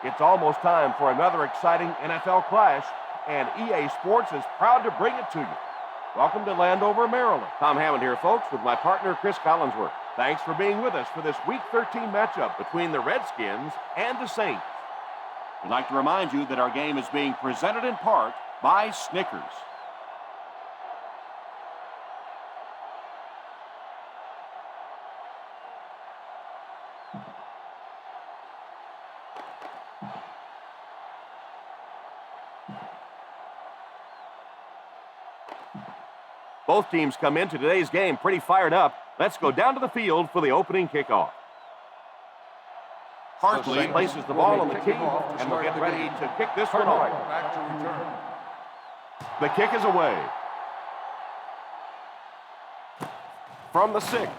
It's almost time for another exciting NFL clash, and EA Sports is proud to bring it to you. Welcome to Landover, Maryland. Tom Hammond here, folks, with my partner, Chris Collinsworth. Thanks for being with us for this Week 13 matchup between the Redskins and the Saints. We'd like to remind you that our game is being presented in part by Snickers. Both teams come into today's game pretty fired up. Let's go down to the field for the opening kickoff. Hartley places the ball on the tee, and we'll get ready to kick this one off. The kick is away. From the 6.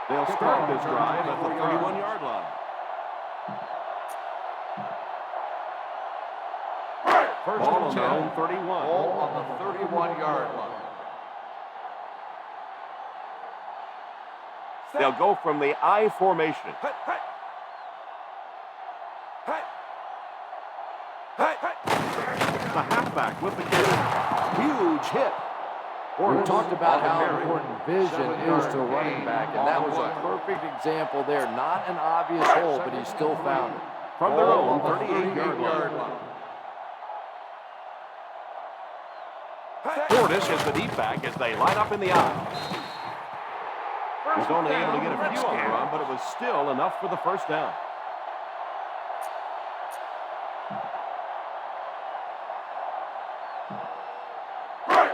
They'll start this drive at the 31-yard line. First ball on their own 31. Ball on the 31-yard line. They'll go from the I formation. The halfback with the kick. Huge hit. We talked about how important vision is to a running back, and that was a perfect example there. Not an obvious hole, but he still found it. From their own 38-yard line. Portis is the deep back as they line up in the I. Was only able to get a few on the run, but it was still enough for the first down.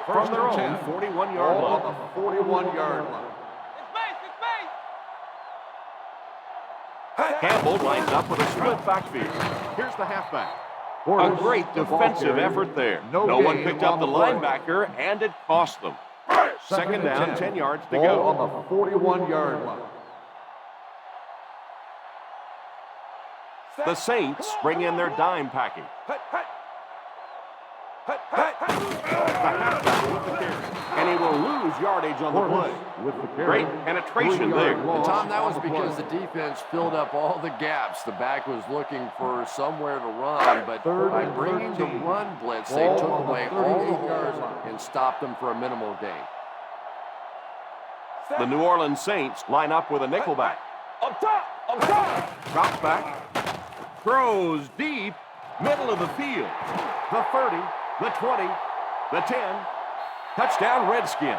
From their own 41-yard line. On the 41-yard line. Campbell lines up with a split backfield. Here's the halfback. A great defensive effort there. No one picked up the linebacker, and it cost them. Second down, 10 yards to go. On the 41-yard line. The Saints bring in their dime package. The halfback with the carry. And he will lose yardage on the play. Great penetration there. And Tom, that was because the defense filled up all the gaps. The back was looking for somewhere to run, but by bringing the run blitz, they took away all the holes and stopped them for a minimal gain. The New Orleans Saints line up with a nickelback. Up top. Drops back. Throws deep. Middle of the field. The 30, the 20, the 10. Touchdown, Redskin.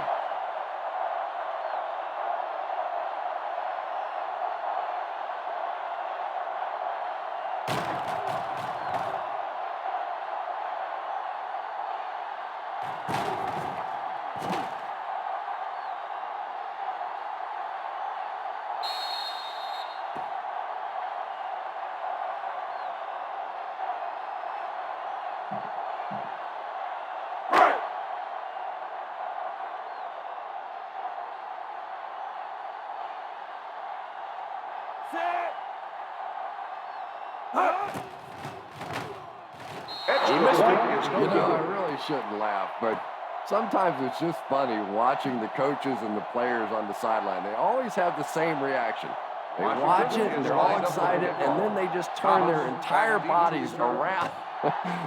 You know, I really shouldn't laugh, but sometimes it's just funny watching the coaches and the players on the sideline. They always have the same reaction. They watch it and they're all excited, and then they just turn their entire bodies around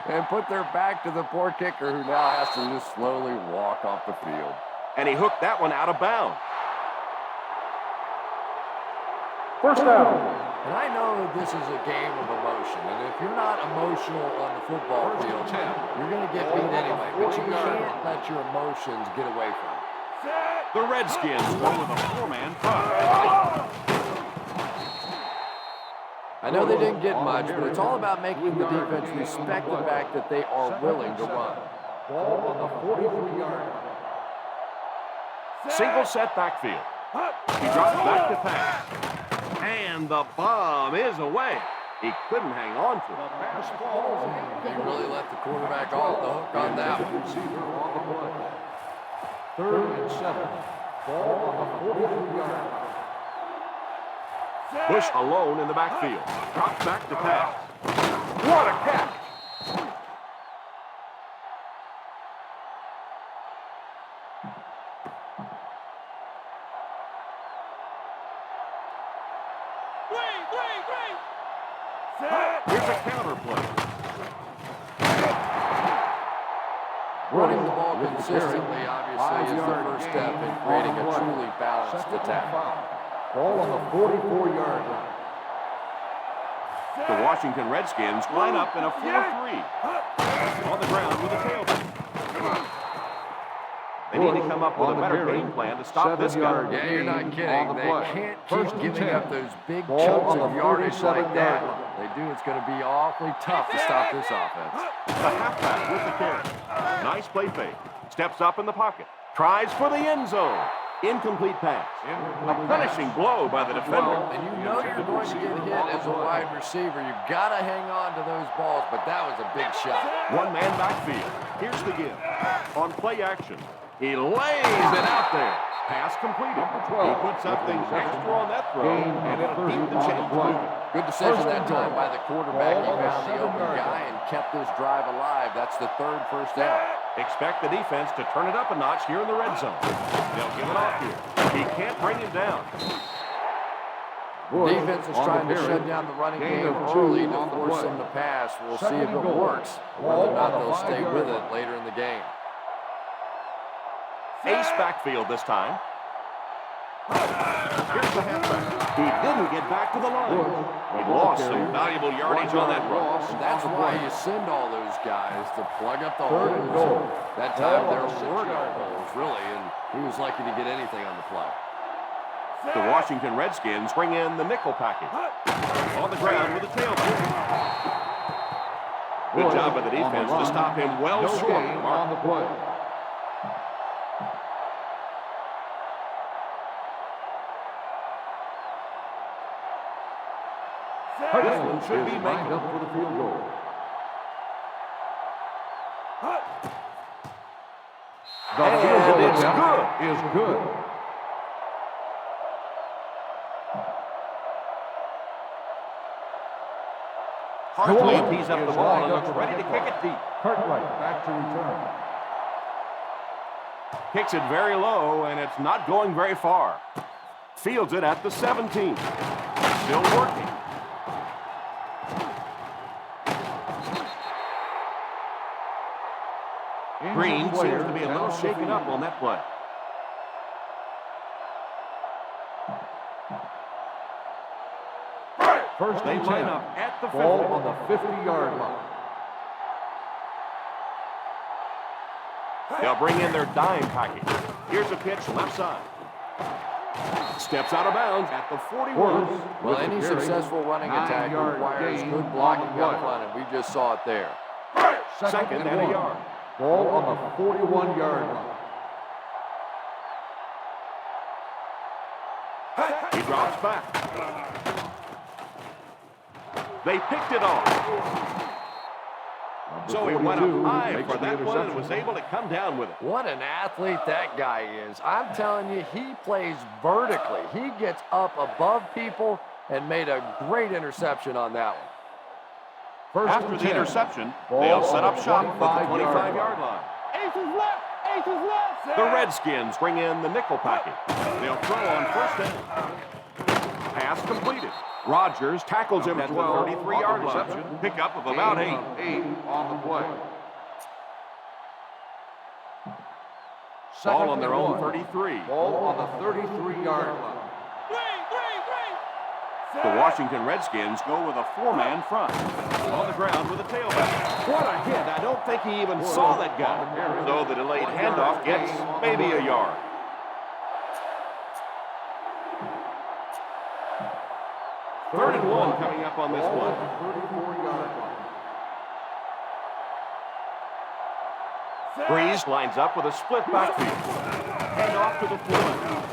and put their back to the poor kicker who now has to just slowly walk off the field. And he hooked that one out of bounds. First down. And I know this is a game of emotion, and if you're not emotional on the football field, you're going to get beat anyway, but you can't let your emotions get away from you. The Redskins go with a 4-man front. I know they didn't get much, but it's all about making the defense respect the fact that they are willing to run. Ball on the 43-yard line. Single set backfield. He drops back to pass. And the bomb is away. He couldn't hang on to it. They really let the quarterback off the hook on that one. Third and 7. Ball on the 43-yard line. Bush alone in the backfield. Drops back to pass. What a catch! Here's a counter play. Running the ball consistently, obviously, is the first step in creating a truly balanced attack. Ball on the 44-yard line. The Washington Redskins line up in a 4-3. On the ground with a tailback. They need to come up with a better game plan to stop this guy. Yeah, you're not kidding. They can't keep giving up those big chunks of yardage like that. They do, it's going to be awfully tough to stop this offense. The halfback with the carry. Nice play fake. Steps up in the pocket. Tries for the end zone. Incomplete pass. A punishing blow by the defender. And you know you're going to get hit as a wide receiver. You've got to hang on to those balls, but that was a big shot. One-man backfield. Here's the give. On play action, he lays it out there. Pass completed. He put something extra on that throw, and it'll keep the chains moving. Good decision that time by the quarterback. He found the open guy and kept this drive alive. That's the third first down. Expect the defense to turn it up a notch here in the red zone. They'll give it off here. He can't bring him down. Defense is trying to shut down the running game early to force him to pass. We'll see if it works, whether or not they'll stay with it later in the game. Ace backfield this time. Here's the halfback. He didn't get back to the line. He lost some valuable yardage on that run. And that's why you send all those guys to plug up the holes. That time there were no holes, really, and he was lucky to get anything on the play. The Washington Redskins bring in the nickel package. On the ground with a tailback. Good job by the defense to stop him well short of the mark. On the play. This one should be lined making. up for the field goal. The field goal it's attempt is good. Hartley tees up the ball and looks ready to kick it deep. Cartwright back to return. Kicks it very low, and it's not going very far. Fields it at the 17. Still working. Green seems to be a little shaken up on that play. First They and line 10. up at the 50. Ball on the 50-yard line. They'll bring in their dime package. Here's a pitch left side. Steps out of bounds at the 41. Well, any successful running attack requires good blocking up front, and we just saw it there. Second and a yard. Ball on the 41-yard line. He drops back. They picked it off. So he went up high for that one and was able to come down with it. What an athlete that guy is. I'm telling you, he plays vertically. He gets up above people and made a great interception on that one. After the interception, they'll set up shop at the 25-yard line. Aces left! Aces left! The Redskins bring in the nickel package. They'll throw on first down. Pass completed. Rodgers tackles him at the 33-yard line. Pickup of about 8. 8 on the play. Ball on their own 33. Ball on the 33-yard line. The Washington Redskins go with a 4-man front. On the ground with a tailback. What a hit. I don't think he even saw that guy. So the delayed handoff gets maybe a yard. Third and 1 coming up on this one. 34-yard line. Breeze lines up with a split backfield. Hand off to the fullback.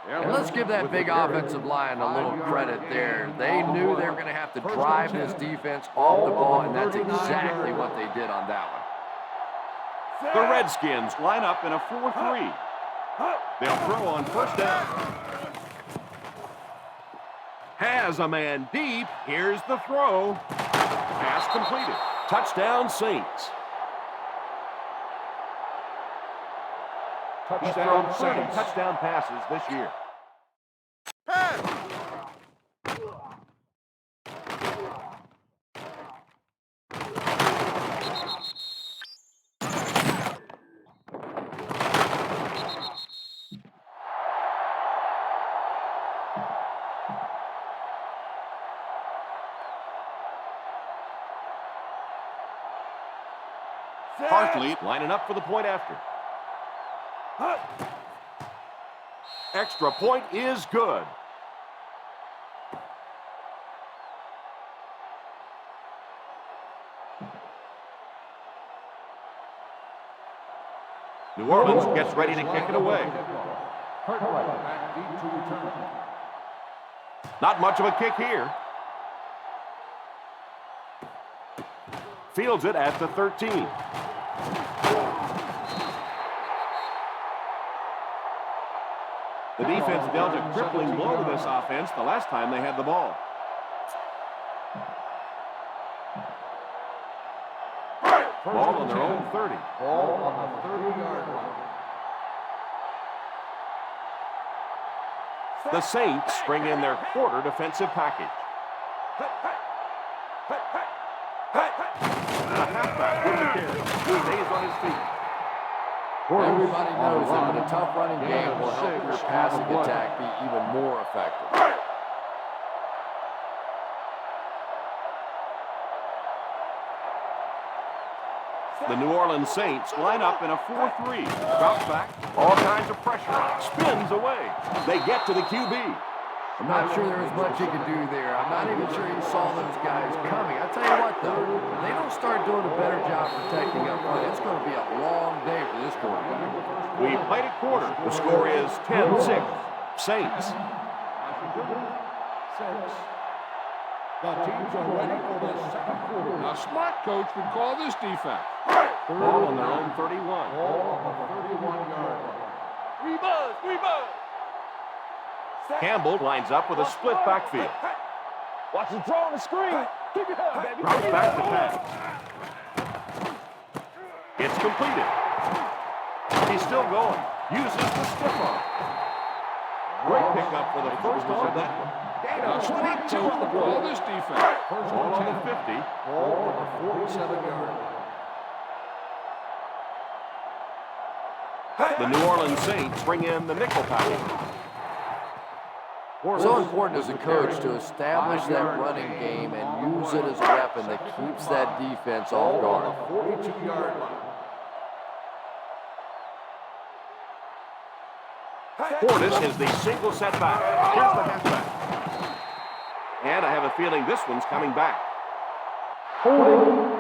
And let's give that big offensive line a little credit there. They knew they were going to have to drive this defense off the ball, and that's exactly what they did on that one. The Redskins line up in a 4-3. They'll throw on first down. Has a man deep. Here's the throw. Pass completed. Touchdown, Saints. He's thrown 30 touchdown passes this year. Hartley lining up for the point after. Extra point is good. New Orleans gets ready to kick it away. Not much of a kick here. Fields it at the 13. The defense dealt a crippling blow to this offense the last time they had the ball. Ball on their own 30. Ball on the 30-yard line. The Saints bring in their quarter defensive package. The halfback with the carry. He stays on his feet. Everybody knows that a tough running game will help your passing attack be even more effective. The New Orleans Saints line up in a 4-3. Drops back, all kinds of pressure, spins away. They get to the QB. I'm not sure there was much he could do there. I'm not even sure he saw those guys coming. I tell you what, though, if they don't start doing a better job protecting up front, it's going to be a long day for this quarterback. We played a quarter. The score is 10-6. Saints. The teams are ready for the second quarter. A smart coach would call this defense. Ball on their own 31. Ball on the 31-yard line. We buzz. Campbell lines up with a split backfield. Watch the throw on the screen. Keep it up, baby. Drops back to pass. It's completed. He's still going. Uses the stiff arm. Great pickup for the first on that one. A smart coach would call this defense. Ball on the 50. Ball on the 47-yard line. The New Orleans Saints bring in the nickel package. So important as a coach to establish that running game and use it as a weapon that keeps that defense off guard. 42-yard line. Portis is the single setback. Here's the halfback. And I have a feeling this one's coming back. Holding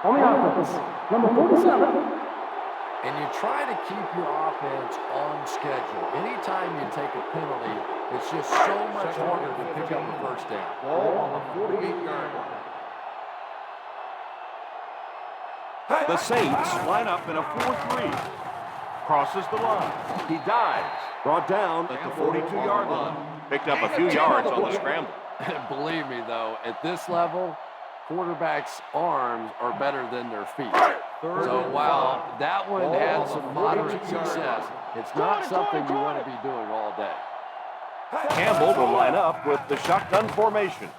on the offense, number 47. And you try to keep your offense on schedule. Anytime you take a penalty, it's just so much harder to pick up a first down. Ball on the 48-yard line. The Saints line up in a 4-3. Crosses the line. He dives. Brought down at the 42-yard line. Picked up a few yards on the scramble. Believe me, though, at this level, quarterbacks' arms are better than their feet. So while that one had some moderate success, it's not something you want to be doing all day. Campbell will line up with the shotgun formation.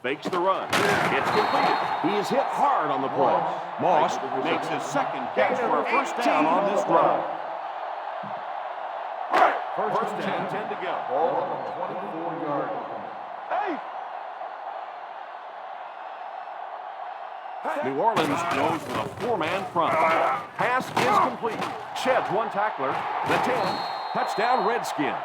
Fakes the run. It's completed. He is hit hard on the play. Moss makes his second catch for a first down on this drive. First down, 10 to go. Ball on the 24-yard line. New Orleans goes with a four-man front. Pass is complete. Sheds one tackler. The 10. Touchdown, Redskin.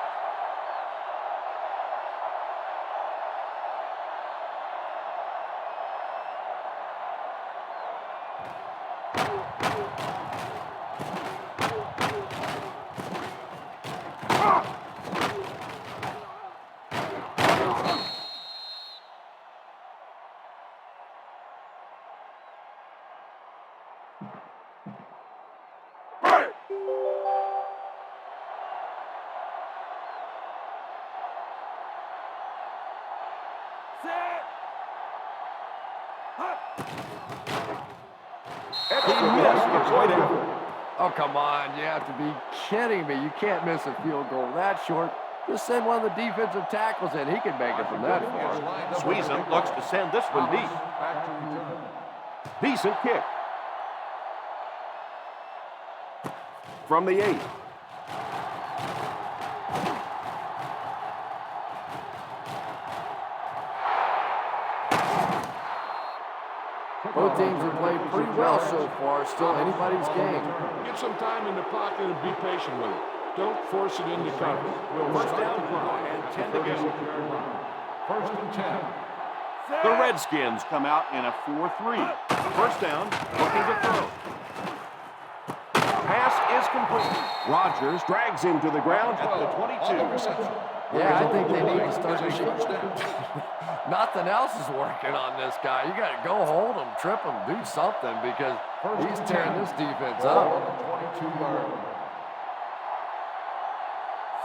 Oh, come on. You have to be kidding me. You can't miss a field goal that short. Just send one of the defensive tackles in. He can make it from that far. Sweezum looks to send this one deep. Decent kick. From the 8. Both teams have played pretty well so far. Still anybody's game. Get some time in the pocket and be patient with it. Don't force it into coverage. First down and 10 to go. First and 10. The Redskins come out in a 4-3. First down, looking to throw. Pass is complete. Rodgers drags him to the ground at the 22. Yeah, I think they need to start the first down. Nothing else is working on this guy. You got to go hold him, trip him, do something because he's tearing this defense up.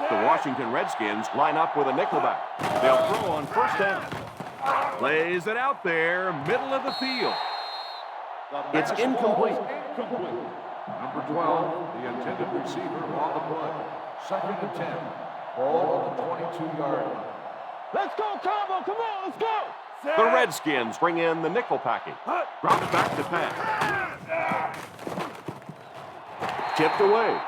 The Washington Redskins line up with a nickelback. They'll throw on first down. Plays it out there, middle of the field. It's incomplete. Number 12, the intended receiver on the play. Second and 10. Ball on the 22-yard line. Let's go, Combo. Come on, let's go. The Redskins bring in the nickel packing. Drops back to pass. Tipped away.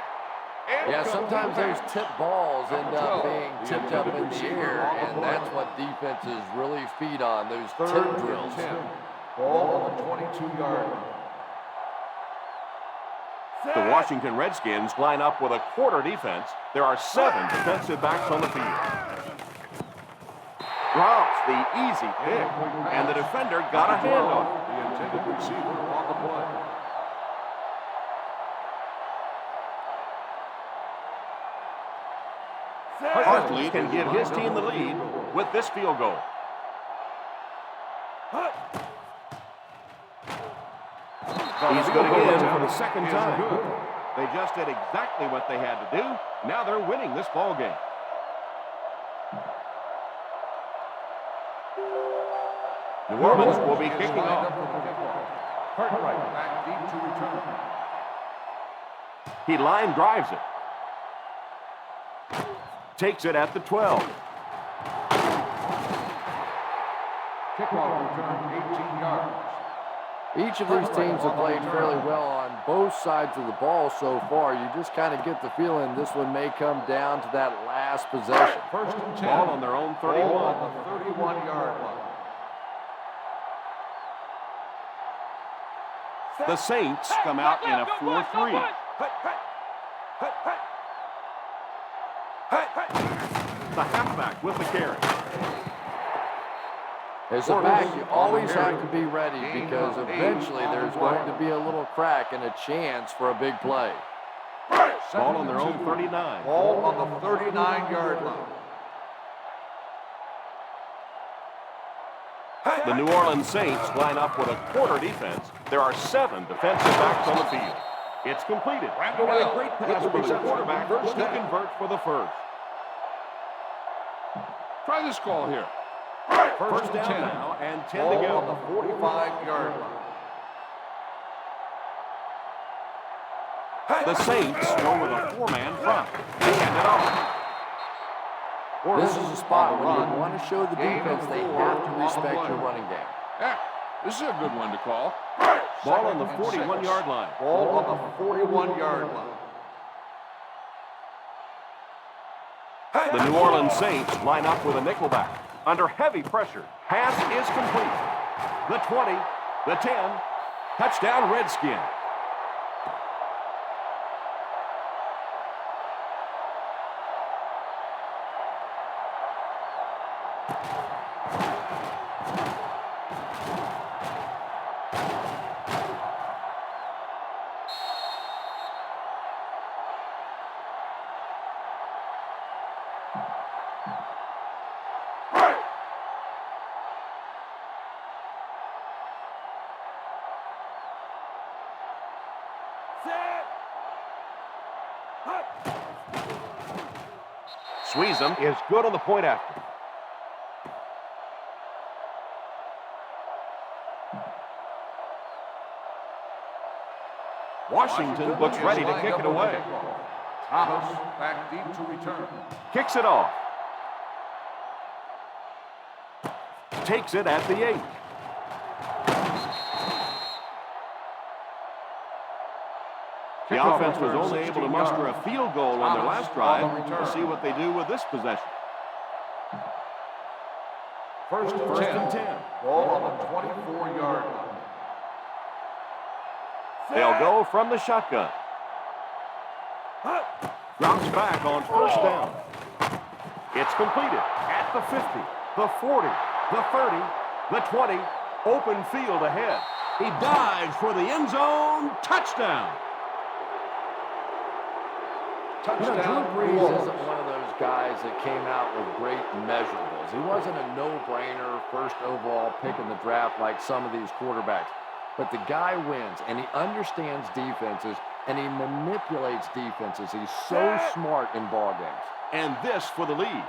Yeah, sometimes those tip balls end up being tipped up in the air, and that's what defenses really feed on, those tip drills. Ball on the 22-yard line. The Washington Redskins line up with a quarter defense. There are 7 defensive backs on the field. Drops the easy pick, and the defender got a hand on it. The intended receiver on the play. Hartley can give his team the lead with this field goal. He's good again for the second time. They just did exactly what they had to do. Now they're winning this ball game. New Orleans will be kicking off. Cartwright back deep to return. He line drives it. Takes it at the 12. Kickoff return 18 yards. Each of these teams have played fairly well on both sides of the ball so far. You just kind of get the feeling this one may come down to that last possession. First and 10. Ball on their own 31. Ball on the 31-yard line. The Saints come out in a 4-3. The halfback with the carry. As a back, you always have to be ready because eventually there's going to be a little crack and a chance for a big play. Ball on their own 39. Ball on the 39-yard line. The New Orleans Saints line up with a quarter defense. There are 7 defensive backs on the field. It's completed. And a great pass for the quarterback to convert for the first. Try this call here. First down 10. Now and 10 Ball to go. on the 45-yard line. The Saints go with a 4-man front. They hand it off. This is a spot when you want to show the defense they have to respect your running game. Yeah, this is a good one to call. Ball on the 41-yard line. Ball on the 41-yard line. The New Orleans Saints line up with a nickelback. Under heavy pressure, pass is complete. The 20, the 10, touchdown Redskin. Sweezum is good on the point after. Washington looks ready to kick it away. Thomas back deep to return. Kicks it off. Takes it at the 8. The offense was only able to muster a field goal on their last drive. We'll see what they do with this possession. First and 10. Ball on the 24-yard line. They'll go from the shotgun. Drops back on first down. It's completed at the 50, the 40, the 30, the 20. Open field ahead. He dives for the end zone. Touchdown. Drew Brees isn't one of those guys that came out with great measurables. He wasn't a no-brainer first overall pick in the draft like some of these quarterbacks. But the guy wins, and he understands defenses, and he manipulates defenses. He's so smart in ball games. And this for the lead.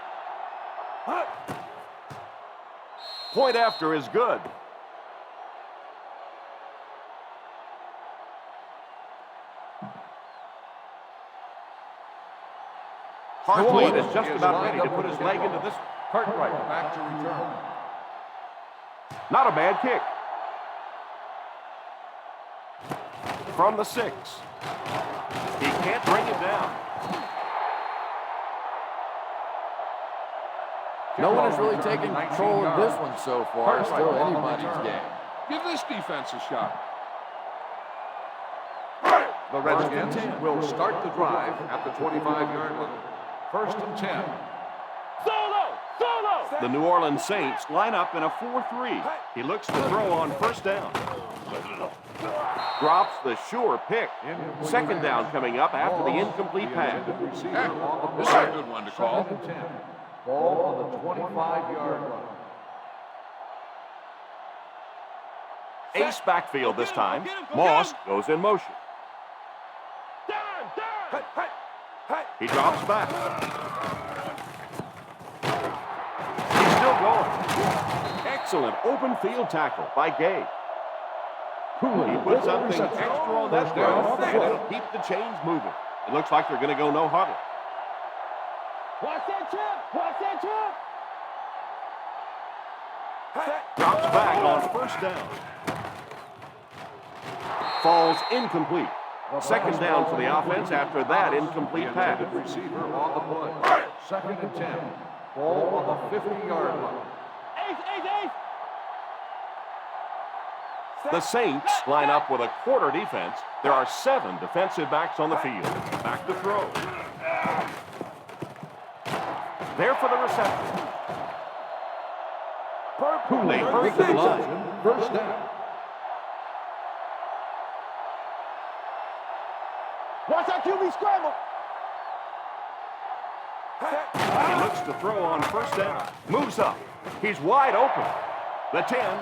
Point after is good. Hartlead is just about ready to put his leg into this Cartwright. Back to return. Not a bad kick. From the 6. He can't bring it down. No one has really taken control of this one so far. It's still anybody's game. Give this defense a shot. The Redskins will start the drive at the 25-yard line. First and 10. The New Orleans Saints line up in a 4-3. He looks to throw on first down. Drops the sure pick. Second down coming up after the incomplete pass. This is a good one to call. Ball on the 25-yard line. Ace backfield this time. Moss goes in motion. He drops back. He's still going. Excellent open field tackle by Gay. He puts something extra on that run, and it'll keep the chains moving. It looks like they're going to go no huddle. Watch that chip! Watch that chip! Drops back on first down. Falls incomplete. Second down for the offense after that incomplete pass. Receiver on the play. Second and 10. Ball on the 50-yard line. Ace! The Saints line up with a quarter defense. There are 7 defensive backs on the field. Back to throw. There for the reception. They hurt the line. First down. Watch that QB scramble! He looks to throw on first down. Moves up. He's wide open. The 10.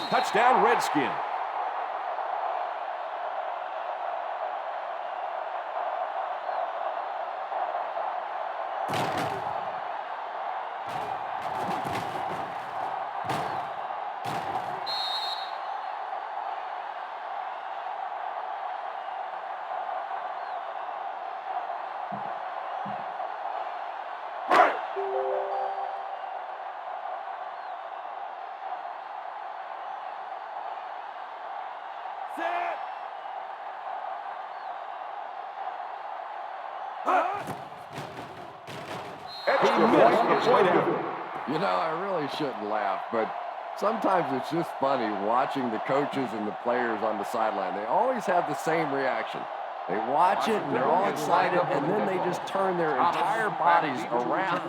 Touchdown, Redskins. You know, I really shouldn't laugh, but sometimes it's just funny watching the coaches and the players on the sideline. They always have the same reaction. They watch it and they're all excited, and then they just turn their entire bodies around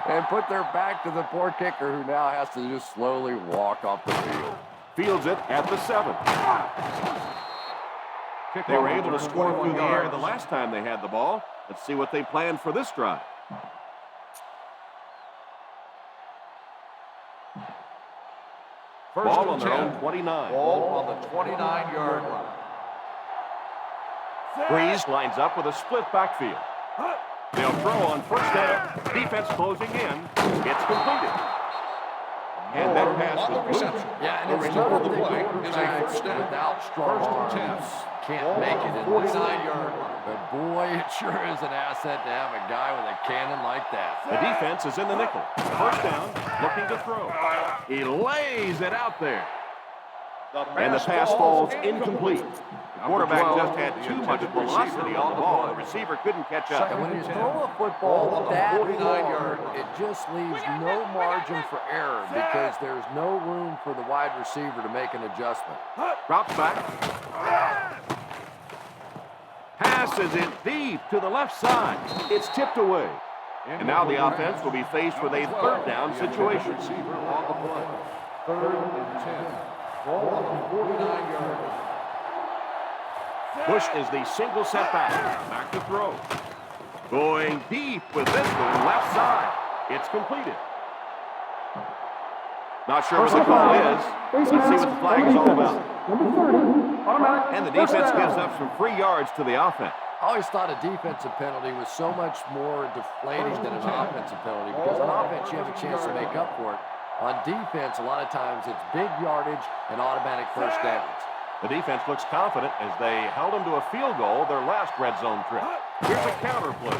and put their back to the poor kicker, who now has to just slowly walk off the field. Fields it at the 7. They were able to score through the air the last time they had the ball. Let's see what they planned for this drive. Ball on their own 29. Ball on the 29-yard line. Breeze lines up with a split backfield. They'll throw on first down. Defense closing in. It's completed. And that pass was good. Yeah, and it's tough to think quarterbacks without strong arms can't make it in this league. But boy, it sure is an asset to have a guy with a cannon like that. The defense is in the nickel. First down, looking to throw. He lays it out there. And the pass falls incomplete. The quarterback just had too much velocity on the ball. The receiver couldn't catch up. And when you throw a football that far, it just leaves no margin for error because there's no room for the wide receiver to make an adjustment. Drops back. Passes it deep to the left side. It's tipped away. And now the offense will be faced with a third down situation. Receiver on the play. 3rd and 10. Ball on the 49-yard. Bush is the single setback. Back to throw. Going deep with this one, left side. It's completed. Not sure what the call is. Let's see what the flag is all about. And the defense gives up some free yards to the offense. I always thought a defensive penalty was so much more deflating than an offensive penalty because on offense you have a chance to make up for it. On defense, a lot of times it's big yardage and automatic first downs. The defense looks confident as they held them to a field goal their last red zone trip. Here's a counter play.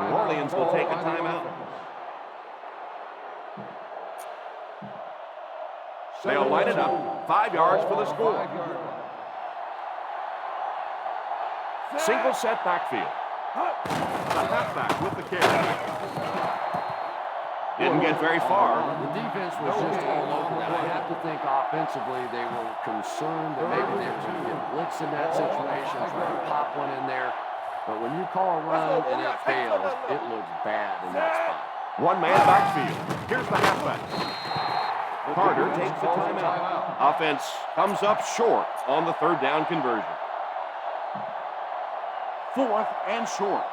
New Orleans will take a timeout. They'll line it up. 5 yards for the score. Single set backfield. The halfback with the carry. Didn't get very far. The defense was just all over that. I have to think offensively they were concerned that maybe they were going to get blitz in that situation, try to pop one in there. But when you call a run and it fails, it looks bad in that spot. One-man backfield. Here's the halfback. Carter takes the timeout. Offense comes up short on the third down conversion. 4th and short.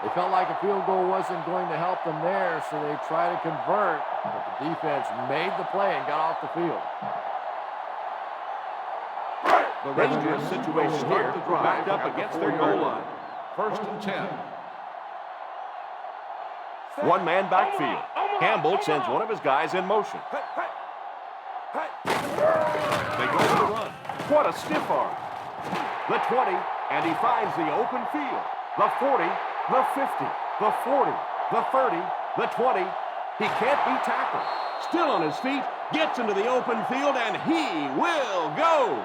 They felt like a field goal wasn't going to help them there, so they tried to convert, but the defense made the play and got off the field. The dangerous situation here, backed up against their goal line. 1st and 10. One-man backfield. Campbell sends one of his guys in motion. They go for the run. What a stiff arm. The 20, and he finds the open field. The 40, the 50, the 40, the 30, the 20. He can't be tackled. Still on his feet, gets into the open field, and he will go.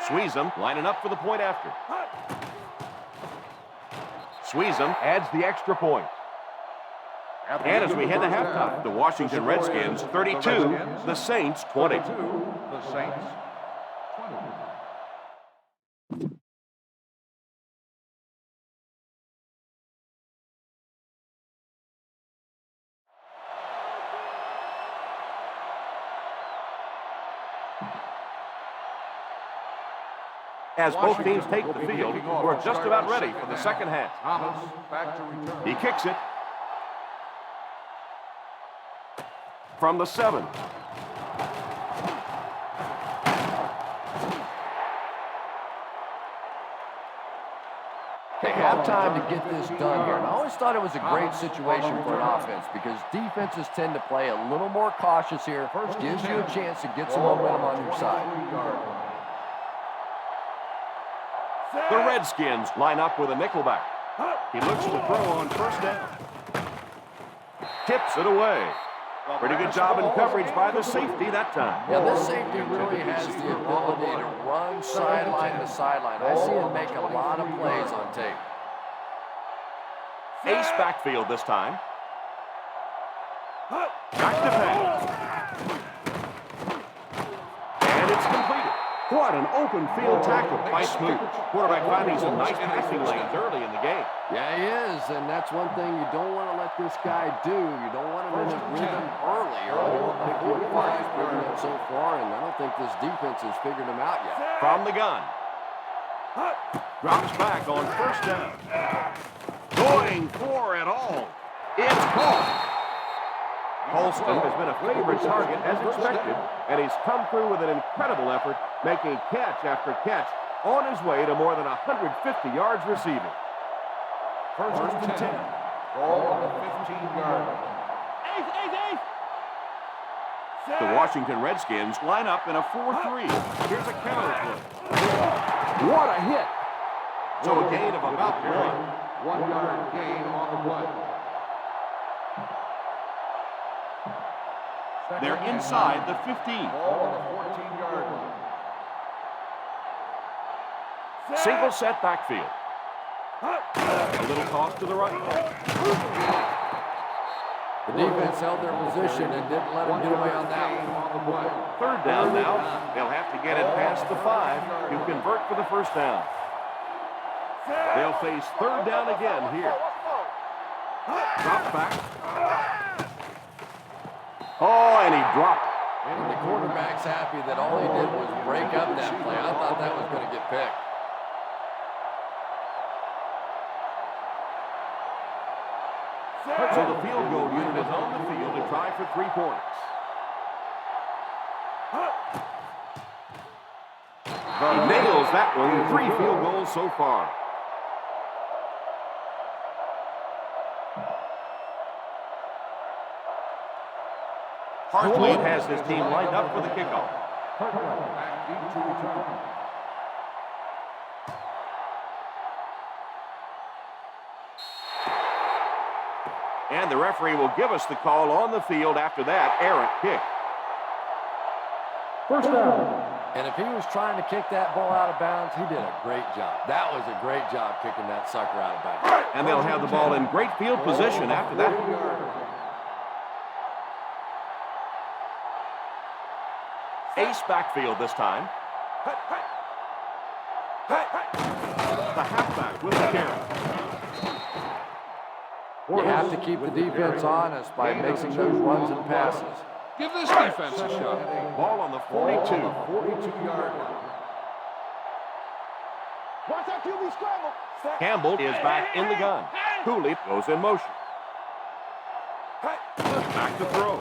Sweezum lining up for the point after. Sweezum adds the extra point. And as we head to halftime, the Washington Redskins 32, the Saints 20. The Saints 20. As both teams take the field, we're just about ready for the second half. Thomas back to return. He kicks it from the 7. They have time to get this done here. And I always thought it was a great situation for an offense because defenses tend to play a little more cautious here. First gives you a chance to get some momentum on your side. The Redskins line up with a nickelback. He looks to throw on first down. Tips it away. Pretty good job in coverage by the safety that time. Yeah, this safety really has the ability to run sideline to sideline. I see him make a lot of plays on tape. Ace backfield this time. Back to pass. And it's completed. What an open field tackle by Smoot. Quarterback finding some nice passing lanes early in the game. Yeah, he is, and that's one thing you don't want to let this guy do. You don't want him in a rhythm early, or he'll pick you apart. He's picking up so far, and I don't think this defense has figured him out yet. From the gun. Drops back on first down. Going for it all. It's caught. Holston has been a favorite target as expected, and he's come through with an incredible effort, making catch after catch on his way to more than 150 yards receiving. First and 10. Ball on the 15-yard line. The Washington Redskins line up in a 4-3. Here's a counter play. What a hit. So a gain of about 1. 1 yard gain on the play. They're inside the 15. Ball on the 14-yard line. Single set backfield. A little toss to the right. The defense held their position and didn't let them get away on that one. Third down now. They'll have to get it past the 5 to convert for the first down. They'll face third down again here. Drop back. Oh, and he dropped. And the quarterback's happy that all he did was break up that play. I thought that was going to get picked. So the field goal unit is on the field to try for 3 points. He nails that one. 3 field goals so far. Hartley has his team lined up for the kickoff. Back deep to return. And the referee will give us the call on the field after that errant kick. First down. And if he was trying to kick that ball out of bounds, he did a great job. That was a great job kicking that sucker out of bounds. And they'll have the ball in great field position after that. Ace backfield this time. The halfback with the carry. You have to keep the defense honest by mixing those runs and passes. Give this defense a shot. Ball on the 42. 42-yard line. Watch that QB scramble. Campbell is back in the gun. Cooley goes in motion. Back to throw.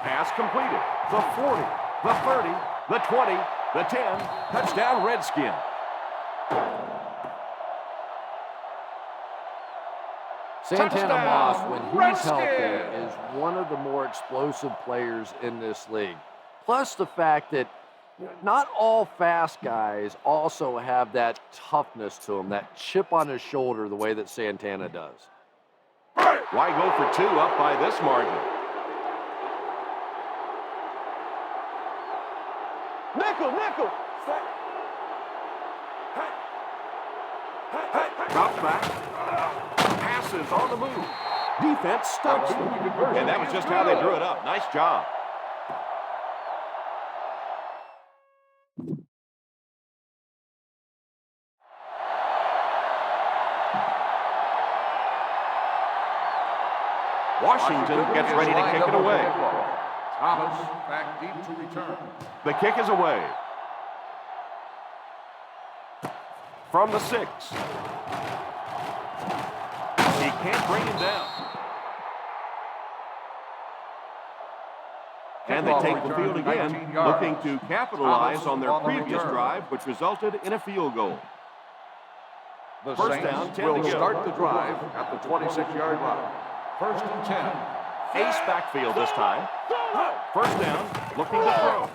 Pass completed. The 40, the 30, the 20, the 10. Touchdown, Redskin. Santana Moss, when he's healthy, Redskins! is one of the more explosive players in this league. Plus the fact that not all fast guys also have that toughness to them, that chip on his shoulder the way that Santana does. Why go for 2 up by this margin? Nickel. Drops back. Passes on the move. Defense stops them. And that was just how they drew it up. Nice job. Washington gets ready to kick it away. Thomas back deep to return. The kick is away. From the 6. He can't bring him down. And they take the field again, looking to capitalize on their previous drive, which resulted in a field goal. The First Saints down, 10 will to go. start the drive at the 26-yard line. First and 10. Ace backfield this time. First down, looking to throw.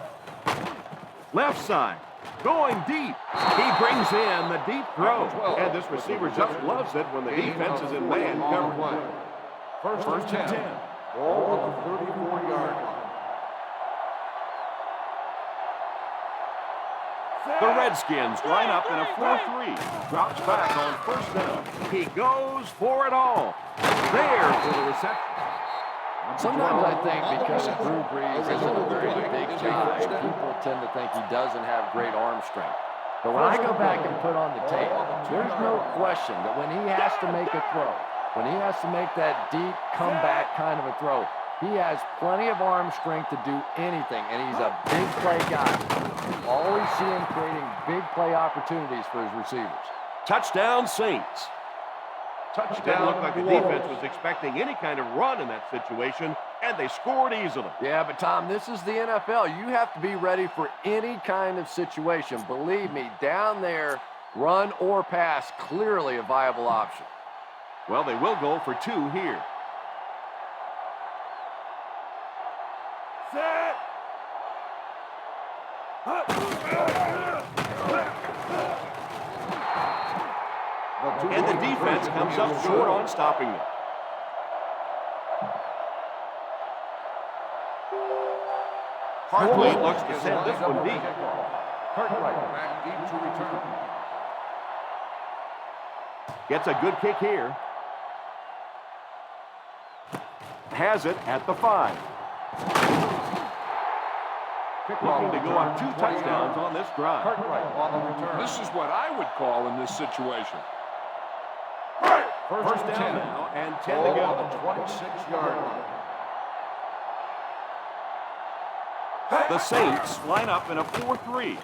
Left side, going deep. He brings in the deep throw. And this receiver just loves it when the defense is in man coverage. First and 10. Ball on the 34-yard line. The Redskins line up in a 4-3. Drops back on first down. He goes for it all. There's the reception. Sometimes I think because Drew Brees isn't a very big guy, people tend to think he doesn't have great arm strength. But when I go back and put on the tape, there's no question that when he has to make a throw, when he has to make that deep comeback kind of a throw, he has plenty of arm strength to do anything, and he's a big play guy. Always see him creating big play opportunities for his receivers. Touchdown, Saints. It didn't look like the defense was expecting any kind of run in that situation, and they scored easily. Yeah, but Tom, this is the NFL. You have to be ready for any kind of situation. Believe me, down there, run or pass, clearly a viable option. Well, they will go for 2 here. Set. And the defense comes up short on stopping them. Hartley looks to send this one deep. Cartwright back deep to return. Gets a good kick here. Has it at the 5. Looking to go on 2 touchdowns on this drive. Cartwright on the return. This is what I would call in this situation. First down now, and 10 to Ball go. on the 26-yard line. The Saints line up in a 4-3.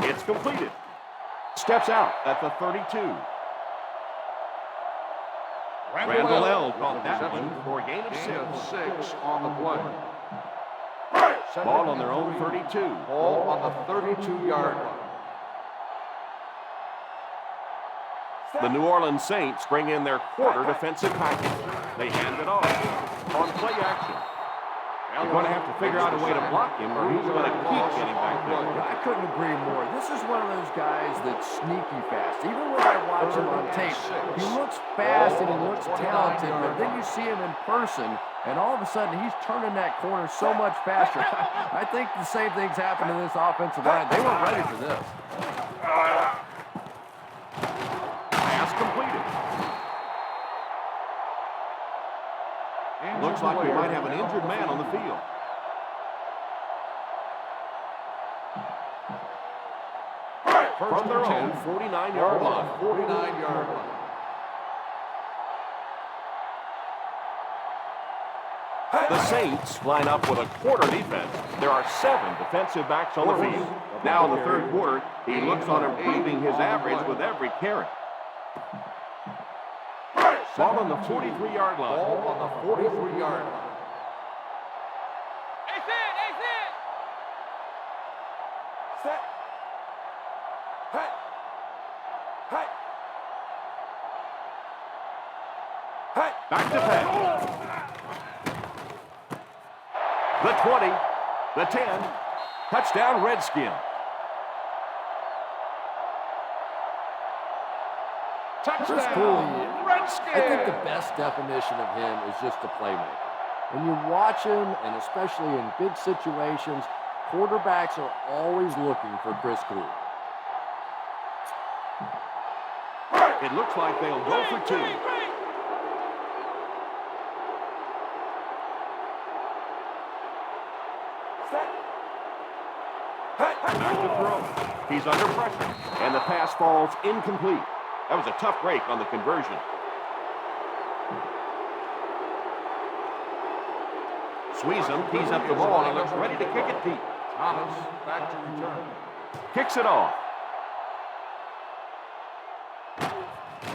It's completed. Steps out at the 32. Randall L. caught that one for a gain of 6. 6 on the play. Ball on their own 32. Ball on the 32-yard line. The New Orleans Saints bring in their quarter defensive package. They hand it off on play action. They're going to have to figure out a way to block him, or he's going to keep getting back there. I couldn't agree more. This is one of those guys that's sneaky fast. Even when I watch him on tape, he looks fast and he looks talented, but then you see him in person, and all of a sudden he's turning that corner so much faster. I think the same thing's happened to this offensive line. They weren't ready for this. Pass completed. Looks like we might have an injured man on the field. From their own 49-yard line. 49-yard line. The Saints line up with a quarter defense. There are 7 defensive backs on the field. Now in the third quarter, he looks on improving his average with every carry. Ball on the 43-yard line. Ball on the 43-yard line. Set. Hey. Hey. Hey. Back to pass. The 20, the 10, touchdown Redskin. Chris Cooley, I think the best definition of him is just a playmaker. When you watch him, and especially in big situations, quarterbacks are always looking for Chris Cooley. It looks like they'll go for 2. Back to throw. He's under pressure, and the pass falls incomplete. That was a tough break on the conversion. Sweezem tees up the ball, and he looks ready to kick it deep. Thomas back to return. Kicks it off.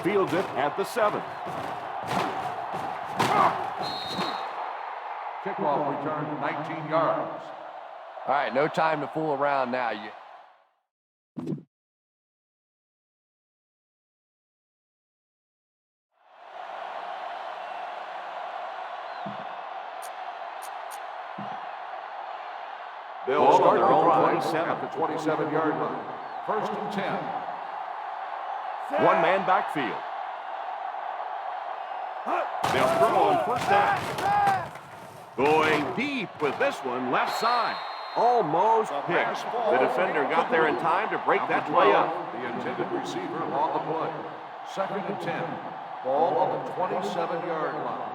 Fields it at the 7. Kickoff return 19 yards. All right, no time to fool around now. They'll start their own 27. At the 27-yard line. First and 10. One-man backfield. They'll throw on first down. Going deep with this one, left side. Almost picked. The defender got there in time to break that play up. The intended receiver on the play. Second and 10. Ball on the 27-yard line.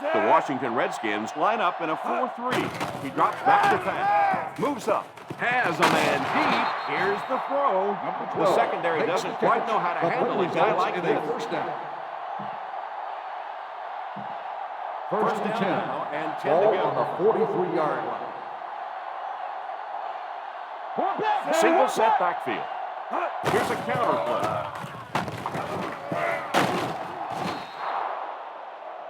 The Washington Redskins line up in a 4-3. He drops back to pass. Moves up. Has a man deep. Here's the throw. The secondary doesn't quite know how to handle a guy like this. First down. First and 10. And 10 Ball to on go. the 43-yard line. Single set backfield. Here's a counter play.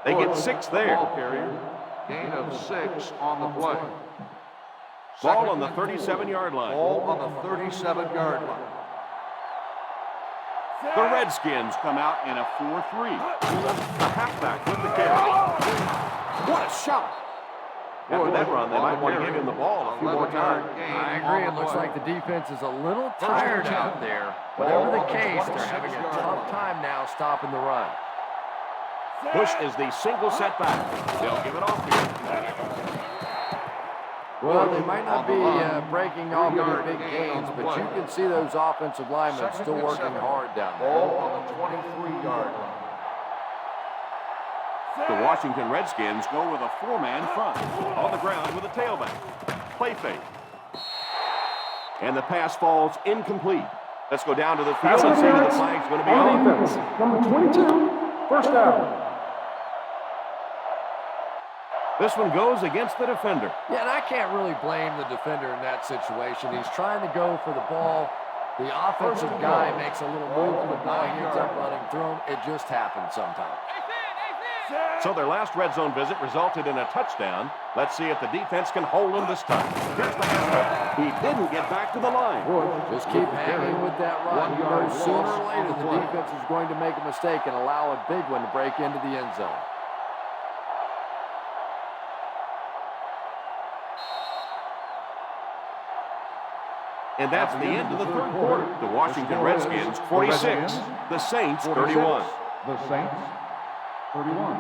They get 6 there. Ball carrier. Gain of 6 on the play. Ball on the 37-yard line. Ball on the 37-yard line. The Redskins come out in a 4-3. The halfback with the carry. What a shot! After that run, they might want to give him the ball a few more times. I agree. It looks like the defense is a little tired out there. Whatever the case, they're having a tough time now stopping the run. Bush is the single setback. They'll give it off here. Well, they might not be breaking off any big gains, but you can see those offensive linemen still working hard down there. Ball on the 23-yard line. The Washington Redskins go with a 4-man front. On the ground with a tailback. Play fake. And the pass falls incomplete. Let's go down to the field and see if the flag's going to be on. Defense. Number 22, first down. This one goes against the defender. Yeah, and I can't really blame the defender in that situation. He's trying to go for the ball. The offensive guy makes a little move for the ball. He ends up running through him. It just happens sometimes. So their last red zone visit resulted in a touchdown. Let's see if the defense can hold him this time. Here's the halfback. He didn't get back to the line. Just keep hanging with that run. You know, sooner or later, the defense is going to make a mistake and allow a big one to break into the end zone. And that's the end of the third quarter. The Washington Redskins, 46. The Saints, 31. The Saints, 31.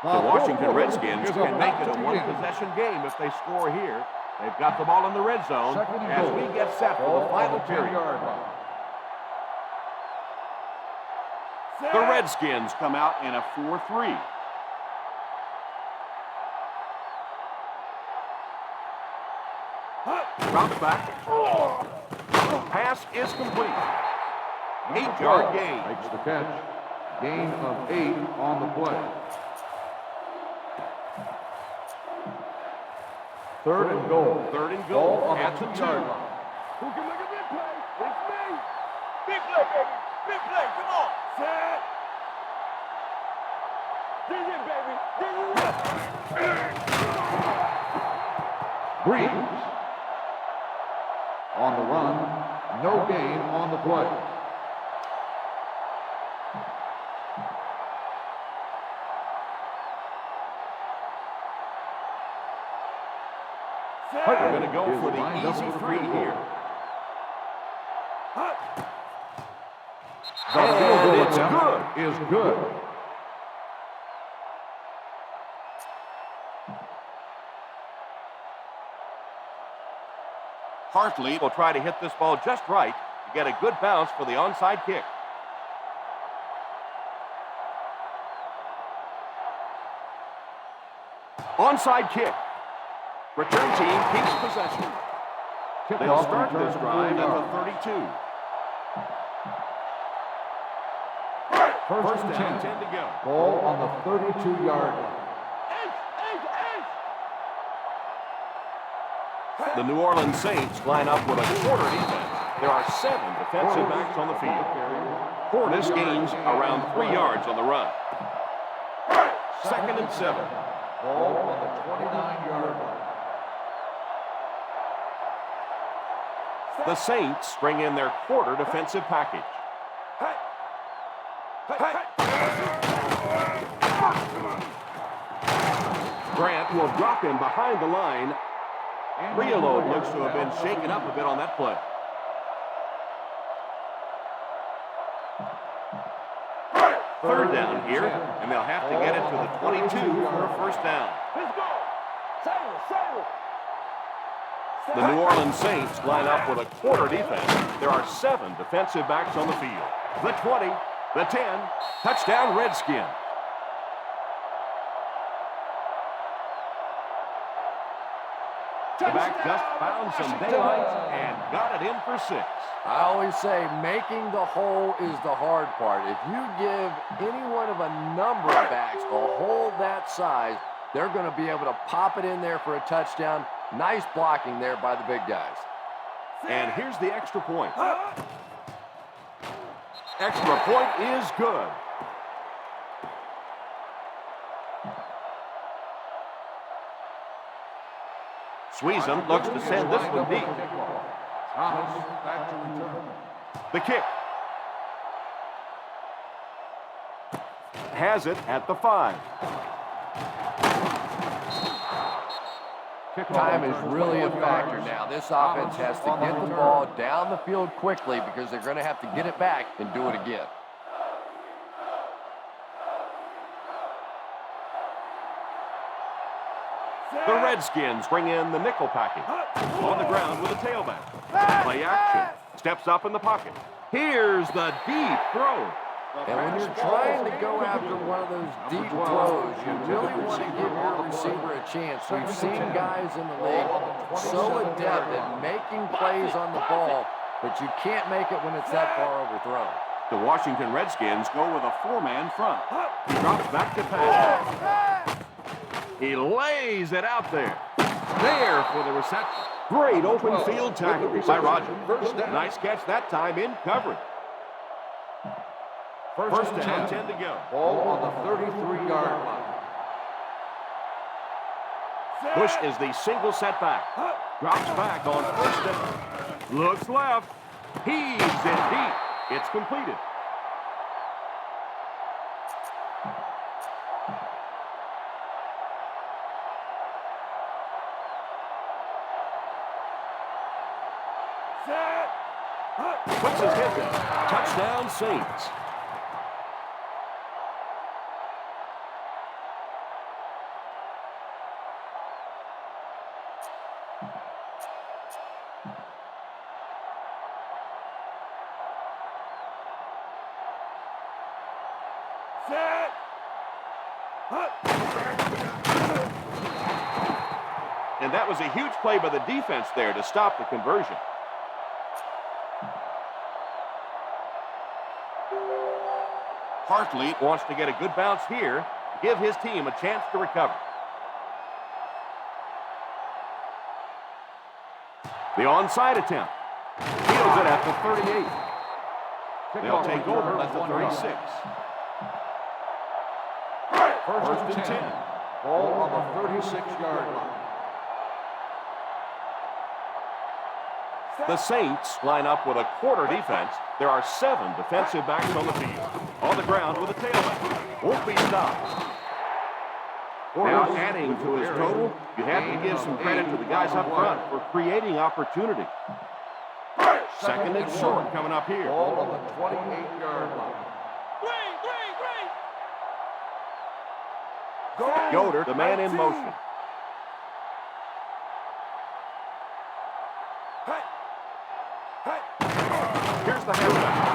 The Washington Redskins can make it a one-possession game if they score here. They've got the ball in the red zone as we get set for the final period. The Redskins come out in a 4-3. Drops back. Pass is complete. 8-yard gain. Makes the catch. Gain of 8 on the play. Third and goal. Third and goal Ball on at the the 2-yard 2. line. Who can make a big play? It's me. Big play, baby. Big play. Come on. Set. This is it, baby. This is it. Breeze. On the run. No gain on the play. We're going to go for the easy 3 here. The field goal it's attempt is good. Hartley will try to hit this ball just right to get a good bounce for the onside kick. Onside kick. Return team keeps possession. They'll start this drive at the 32. First and 10 10. to go. Ball on the 32-yard line. The New Orleans Saints line up with a quarter defense. There are 7 defensive backs on the field. Portis gains around 3 yards on the run. Second and 7. Ball on the 29-yard line. The Saints bring in their quarter defensive package. Grant will drop him behind the line. Riolo looks to have been shaken up a bit on that play. Third down here, and they'll have to get it to the 22 for a first down. Let's go. Save it. The New Orleans Saints line up with a quarter defense. There are 7 defensive backs on the field. The 20, the 10, touchdown Redskins. The back just found some daylight and got it in for 6. I always say making the hole is the hard part. If you give any one of a number of backs a hole that size, they're going to be able to pop it in there for a touchdown. Nice blocking there by the big guys. And here's the extra point. Extra point is good. Sweezum looks to send this one deep. Thomas back to return. The kick. Has it at the 5. Time is really a factor now. This offense has to get the ball down the field quickly because they're going to have to get it back and do it again. The Redskins bring in the nickel package. On the ground with a tailback. Play action. Steps up in the pocket. Here's the deep throw. And when you're trying to go after one of those deep throws, you really want to give your receiver a chance. We've seen guys in the league so adept at making plays on the ball, but you can't make it when it's that far overthrown. The Washington Redskins go with a 4-man front. He drops back to pass. He lays it out there. There for the reception. Great open field tackle by Roger. Nice catch that time in coverage. First down, 10 to go. Ball on the 33-yard line. Bush is the single setback. Drops back on first down. Looks left. Heaves it deep. It's completed. Puts his head down. Touchdown, Saints. And that was a huge play by the defense there to stop the conversion. Hartley wants to get a good bounce here, give his team a chance to recover. The onside attempt. Fields it at the 38. They'll take over at the 36. First and 10. Ball on the 36-yard line. The Saints line up with a quarter defense. There are 7 defensive backs on the field. On the ground with a tailback. Won't be stopped. Now adding to his total, you have to give some credit to the guys up front for creating opportunity. Second and short coming up here. Ball on the 28-yard line. Yoder, the man in motion. Here's the halfback.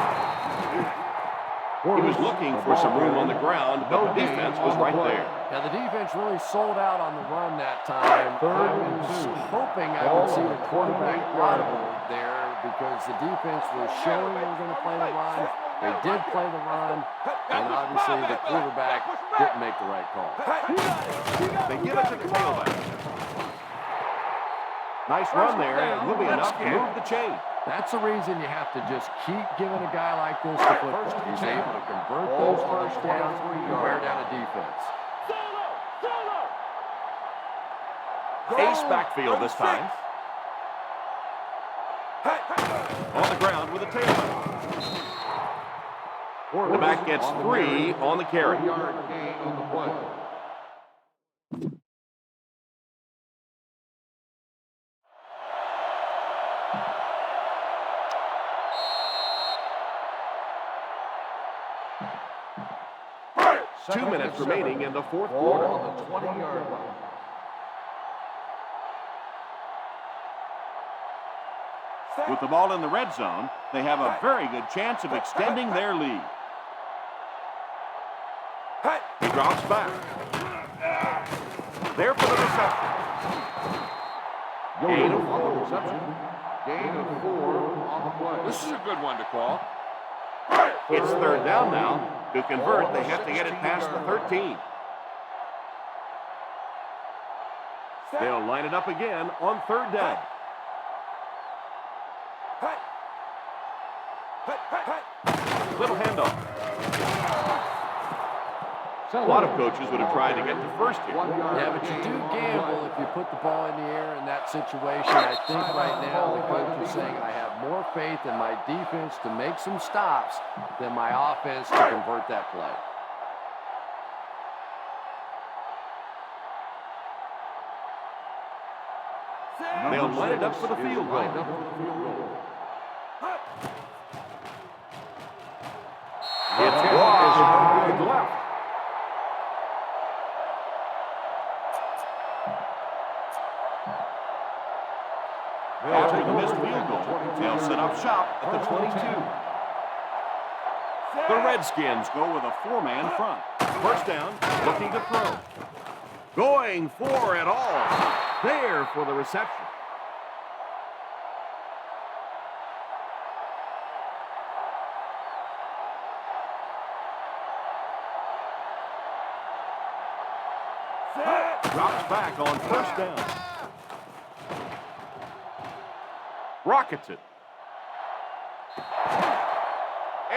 He was looking for some room on the ground, but the defense was right there. Now, the defense really sold out on the run that time. I was hoping I would see the quarterback audible there because the defense was showing they were going to play the run. They did play the run, and obviously the quarterback didn't make the right call. They give it to the tailback. Nice run there, and will be enough to move the chain. That's the reason you have to just keep giving a guy like this the football. He's able to convert those first downs and wear down a defense. Ace backfield this time. On the ground with a tailback. The back gets 3 on the carry. 3-yard gain on the play. Two minutes remaining in the fourth Ball quarter. on the 20-yard line. With the ball in the red zone, they have a very good chance of extending their lead. He drops back. There for the reception. Gain of 4. Reception. Gain of 4 on the play. This is a good one to call. It's third down now. To convert, they have to get it past the 13. They'll line it up again on third down. Little handoff. A lot of coaches would have tried to get to first here. Yeah, but you do gamble if you put the ball in the air in that situation. I think right now the coach is saying I have more faith in my defense to make some stops than my offense to convert that play. They'll line it up for the field goal. It's wide left. After the missed field goal, they'll set up shop at the 22. The Redskins go with a four-man front. First down, looking to throw. Going for it all. There for the reception. Drops back on first down. Rockets it.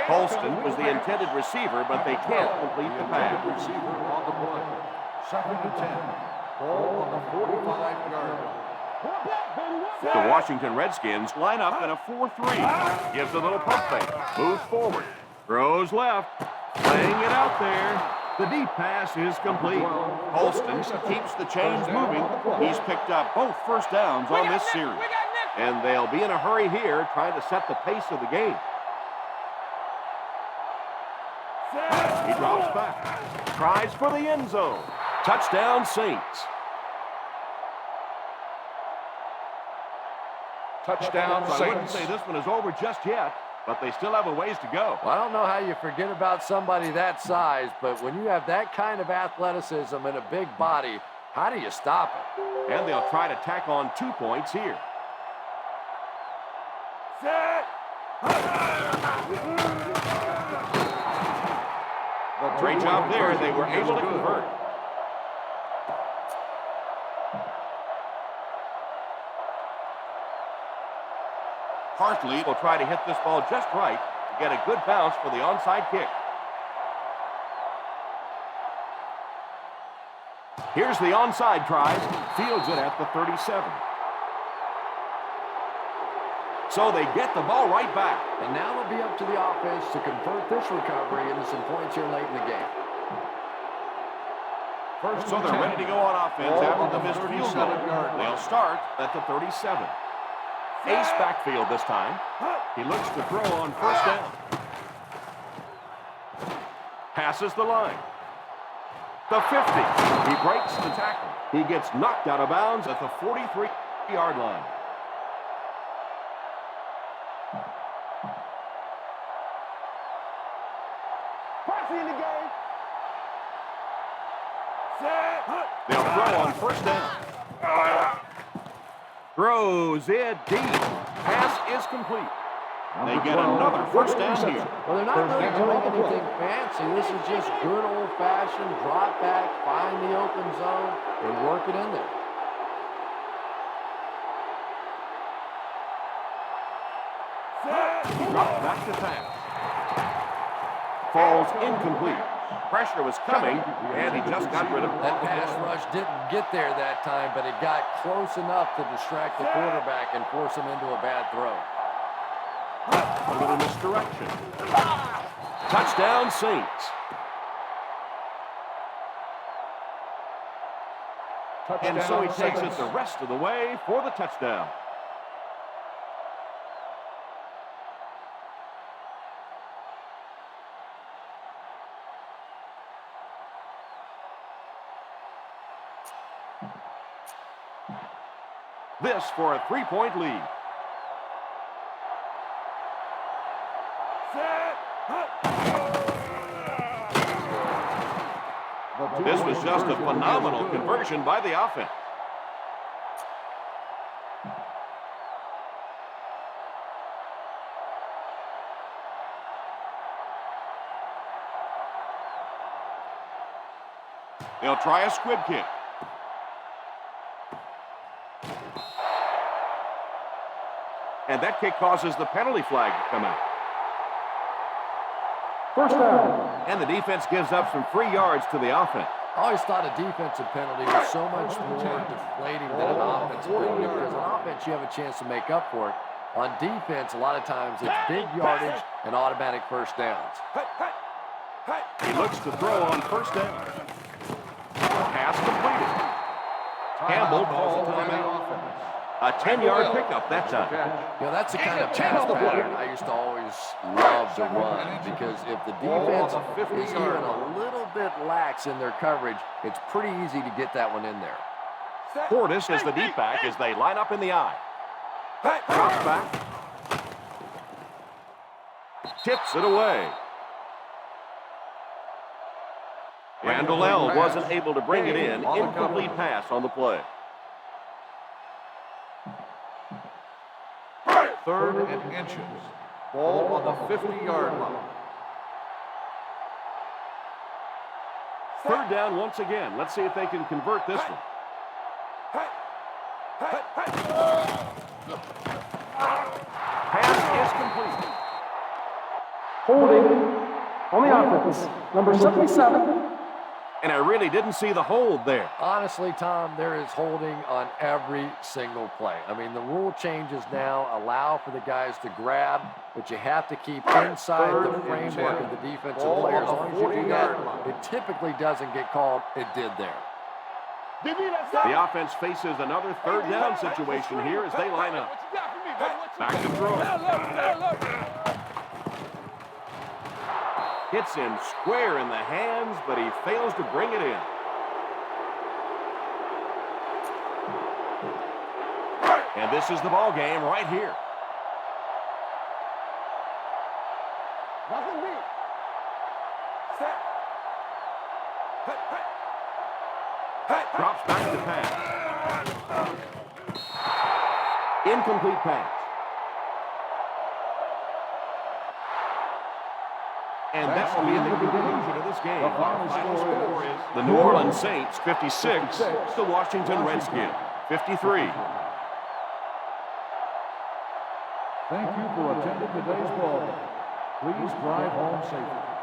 Holston was the intended receiver, but they can't complete the pass. Receiver on the play. 2nd and 10. Ball on the 45-yard line. The Washington Redskins line up in a 4-3. Gives a little pump fake. Moves forward. Throws left. Playing it out there. The deep pass is complete. Holston keeps the chains moving. He's picked up both first downs on this series. And they'll be in a hurry here, trying to set the pace of the game. He drops back. Tries for the end zone. Touchdown, Saints. Touchdown, I wouldn't Saints. say this one is over just yet, but they still have a ways to go. Well, I don't know how you forget about somebody that size, but when you have that kind of athleticism and a big body, how do you stop it? And they'll try to tack on 2 points here. Great job there. They were able to convert. Hartley will try to hit this ball just right to get a good bounce for the onside kick. Here's the onside try. Fields it at the 37. So they get the ball right back. And now it'll be up to the offense to convert this recovery into some points here late in the game. So they're ready to go on offense after the missed field goal. They'll start at the 37. Ace backfield this time. He looks to throw on first down. Passes the line. The 50. He breaks the tackle. He gets knocked out of bounds at the 43-yard line. They'll throw on first down. Throws it deep. Pass is complete. They get another first down here. Well, they're not really doing anything fancy. This is just good old-fashioned drop back, find the open zone, and work it in there. He drops back to pass. Falls incomplete. Pressure was coming, and he just got rid of it. That pass rush didn't get there that time, but it got close enough to distract the quarterback and force him into a bad throw. A little misdirection. Touchdown, Saints. And so he takes it the rest of the way for the touchdown. This for a 3-point lead. This was just a phenomenal conversion by the offense. They'll try a squib kick. And that kick causes the penalty flag to come out. First down. And the defense gives up some free yards to the offense. I always thought a defensive penalty was so much more deflating than an offensive penalty because on offense you have a chance to make up for it. On defense, a lot of times it's big yardage and automatic first downs. He looks to throw on first down. Pass completed. Campbell calls timeout. A 10-yard pickup that time. You know, that's the kind of pass pattern I used to always love to run because if the defense is even a little bit lax in their coverage, it's pretty easy to get that one in there. Portis is the deep back as they line up in the eye. Drops back. Tips it away. Randall L. wasn't able to bring it in. Incomplete pass on the play. 3rd and inches. Ball on the 50-yard line. 3rd down once again. Let's see if they can convert this one. Pass is complete. Holding on the offense. Number 77. And I really didn't see the hold there. Honestly, Tom, there is holding on every single play. I mean, the rule changes now allow for the guys to grab, but you have to keep inside the framework of the defensive player. As long as you do that, it typically doesn't get called. It did there. The offense faces another 3rd down situation here as they line up. Back to throw. Hits him square in the hands, but he fails to bring it in. And this is the ball game right here. Nothing beat. Set. Drops back to pass. Incomplete pass. And that will be the conclusion of this game. The final score is the New Orleans Saints 56, the Washington Redskins 53. Thank you for attending today's ball game. Please drive home safely.